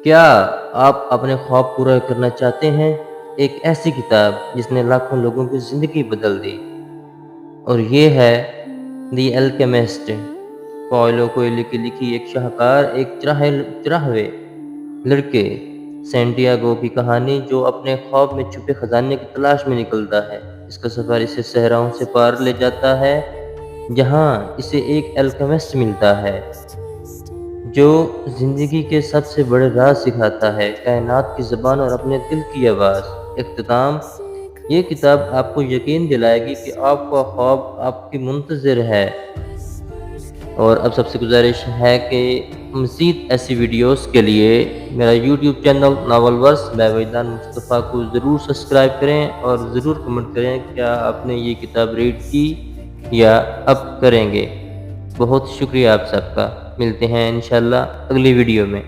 کیا آپ اپنے خواب پورا کرنا چاہتے ہیں؟ ایک ایسی کتاب جس نے لاکھوں لوگوں کی زندگی بدل دی، اور یہ ہے دی الکیمسٹ، پاولو کوئلو کی لکھی ایک شاہکار، ایک چراغوے لڑکے سینٹیاگو کی کہانی جو اپنے خواب میں چھپے خزانے کی تلاش میں نکلتا ہے۔ اس کا سفر اسے صحراؤں سے پار لے جاتا ہے، جہاں اسے ایک الکیمسٹ ملتا ہے جو زندگی کے سب سے بڑے راز سکھاتا ہے، کائنات کی زبان اور اپنے دل کی آواز۔ اختتام: یہ کتاب آپ کو یقین دلائے گی کہ آپ کا خواب آپ کی منتظر ہے۔ اور اب سب سے گزارش ہے کہ مزید ایسی ویڈیوز کے لیے میرا YouTube channel novel verse by Wajdan Mustafa کو ضرور سبسکرائب کریں، اور ضرور کمنٹ کریں کیا آپ نے یہ کتاب ریڈ کی یا اب کریں گے۔ بہت شکریہ آپ سب کا۔ ملتے ہیں انشاءاللہ اگلی ویڈیو میں۔